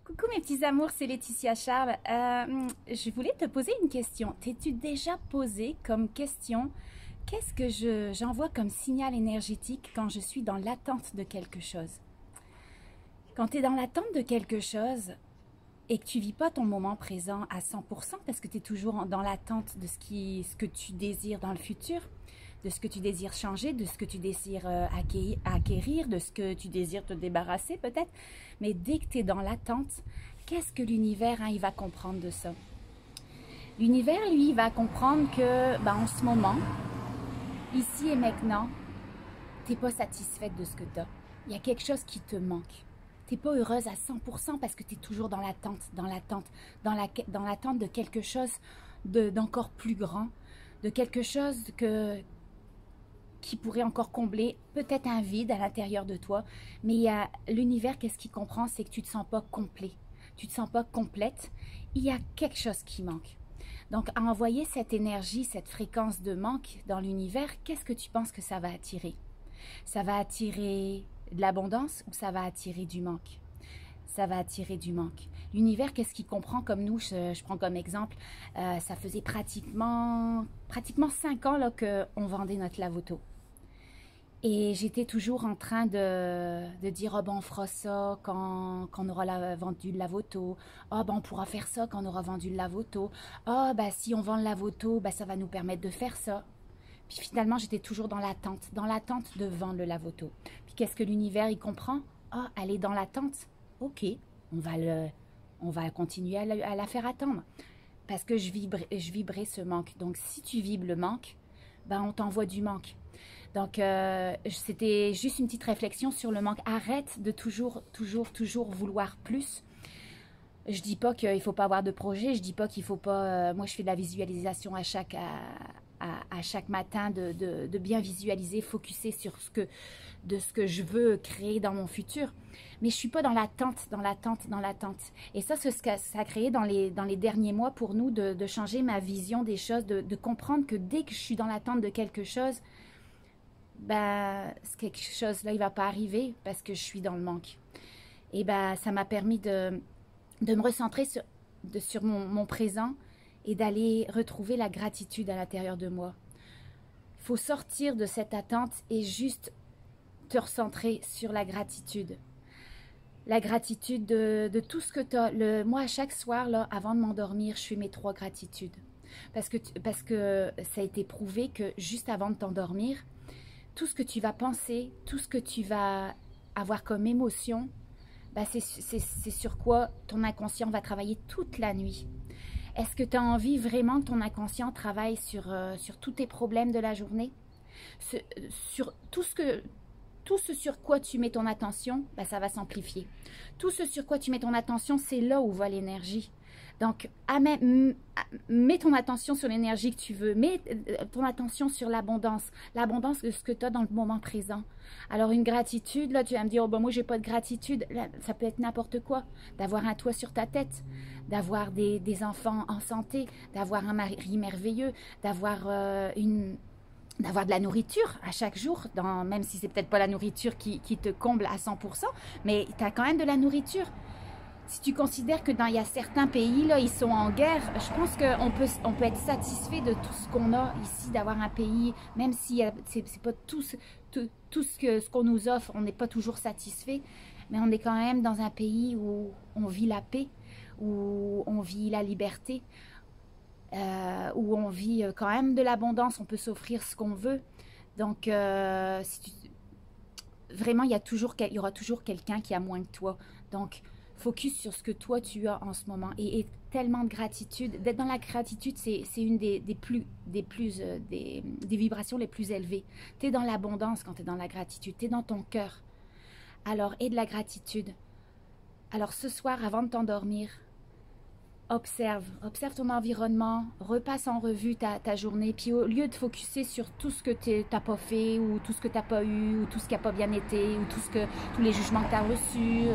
Coucou mes petits amours, c'est Laetitia Charles. Je voulais te poser une question. T'es-tu déjà posé comme question, qu'est-ce que j'envoie comme signal énergétique quand je suis dans l'attente de quelque chose? Quand tu es dans l'attente de quelque chose et que tu vis pas ton moment présent à 100% parce que tu es toujours dans l'attente de ce que tu désires dans le futur, de ce que tu désires changer, de ce que tu désires acquérir, de ce que tu désires te débarrasser peut-être. Mais dès que tu es dans l'attente, qu'est-ce que l'univers, il va comprendre de ça? L'univers, lui, il va comprendre que, en ce moment, ici et maintenant, tu n'es pas satisfaite de ce que tu as. Il y a quelque chose qui te manque. Tu n'es pas heureuse à 100% parce que tu es toujours dans l'attente, dans l'attente de quelque chose d'encore plus grand, de quelque chose qui pourrait encore combler peut-être un vide à l'intérieur de toi. Mais il y a l'univers, qu'est-ce qu'il comprend? C'est que tu ne te sens pas complet. Tu ne te sens pas complète. Il y a quelque chose qui manque. Donc, à envoyer cette énergie, cette fréquence de manque dans l'univers, qu'est-ce que tu penses que ça va attirer? Ça va attirer de l'abondance ou ça va attirer du manque? Ça va attirer du manque. L'univers, qu'est-ce qu'il comprend comme nous? Je prends comme exemple, ça faisait pratiquement 5 ans qu'on vendait notre lave-auto. Et j'étais toujours en train de dire, oh ben on fera ça quand on aura vendu le lave-auto. Oh ben on pourra faire ça quand on aura vendu le lave-auto. Oh ben si on vend le lave-auto, ben ça va nous permettre de faire ça. Puis finalement, j'étais toujours dans l'attente de vendre le lave-auto. Puis qu'est-ce que l'univers, il comprend? Ah, elle est dans l'attente. Ok, on va continuer à la faire attendre. Parce que je vibrais ce manque. Donc si tu vibres le manque, ben on t'envoie du manque. Donc, c'était juste une petite réflexion sur le manque. Arrête de toujours vouloir plus. Je dis pas qu'il faut pas avoir de projet. Je dis pas qu'il faut pas... moi, je fais de la visualisation à chaque matin, de bien visualiser, focuser sur ce que je veux créer dans mon futur. Mais je suis pas dans l'attente. Et ça, c'est ce que ça a créé dans les derniers mois pour nous, de changer ma vision des choses, de comprendre que dès que je suis dans l'attente de quelque chose, quelque chose là, il va pas arriver parce que je suis dans le manque. Et ça m'a permis de me recentrer sur mon présent et d'aller retrouver la gratitude à l'intérieur de moi. Il faut sortir de cette attente et juste te recentrer sur la gratitude. La gratitude de tout ce que tu as. Moi, à chaque soir, là, avant de m'endormir, je fais mes 3 gratitudes. Parce que ça a été prouvé que juste avant de t'endormir, tout ce que tu vas penser, tout ce que tu vas avoir comme émotion, c'est sur quoi ton inconscient va travailler toute la nuit. Est-ce que tu as envie vraiment que ton inconscient travaille sur tous tes problèmes de la journée? Sur tout ce sur quoi tu mets ton attention, ça va s'amplifier. Tout ce sur quoi tu mets ton attention, c'est là où va l'énergie. Donc, mets ton attention sur l'énergie que tu veux. Mets ton attention sur l'abondance. L'abondance de ce que tu as dans le moment présent. Alors, une gratitude, là, tu vas me dire, oh, ben, moi, j'ai pas de gratitude. Là, ça peut être n'importe quoi. D'avoir un toit sur ta tête, d'avoir des enfants en santé, d'avoir un mari merveilleux, d'avoir de la nourriture à chaque jour, même si c'est peut-être pas la nourriture qui te comble à 100%, mais tu as quand même de la nourriture. Si tu considères que il y a certains pays, là, ils sont en guerre, je pense qu'on peut être satisfait de tout ce qu'on a ici, d'avoir un pays, même si c'est pas tout ce qu'on nous offre, on n'est pas toujours satisfait, mais on est quand même dans un pays où on vit la paix, où on vit la liberté, où on vit quand même de l'abondance, on peut s'offrir ce qu'on veut. Donc, vraiment, il y aura toujours quelqu'un qui a moins que toi. Donc, focus sur ce que toi tu as en ce moment et tellement de gratitude. D'être dans la gratitude, c'est une des vibrations les plus élevées. Tu es dans l'abondance quand tu es dans la gratitude, tu es dans ton cœur. Alors, aie de la gratitude. Alors, ce soir, avant de t'endormir, observe ton environnement, repasse en revue ta journée, puis au lieu de focuser sur tout ce que tu n'as pas fait, ou tout ce que tu n'as pas eu, ou tout ce qui n'a pas bien été, ou tous les jugements que tu as reçus,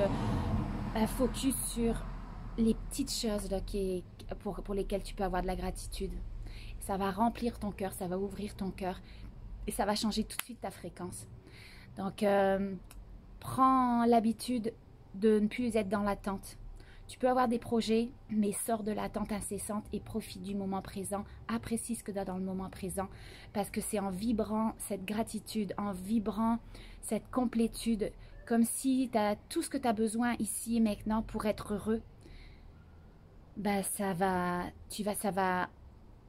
focus sur les petites choses là, pour lesquelles tu peux avoir de la gratitude. Ça va remplir ton cœur, ça va ouvrir ton cœur, et ça va changer tout de suite ta fréquence. Donc, prends l'habitude de ne plus être dans l'attente. Tu peux avoir des projets, mais sors de l'attente incessante et profite du moment présent. Apprécie ce que tu as dans le moment présent, parce que c'est en vibrant cette gratitude, en vibrant cette complétude, comme si tu as tout ce que tu as besoin ici et maintenant pour être heureux. Ben ça va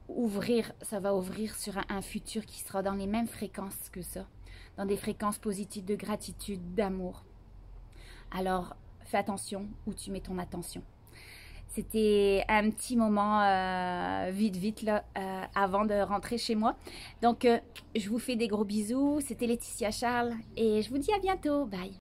ouvrir sur un futur qui sera dans les mêmes fréquences que ça, dans des fréquences positives de gratitude, d'amour. Alors, fais attention où tu mets ton attention. C'était un petit moment vite là avant de rentrer chez moi. Donc, je vous fais des gros bisous. C'était Laetitia Charles et je vous dis à bientôt. Bye.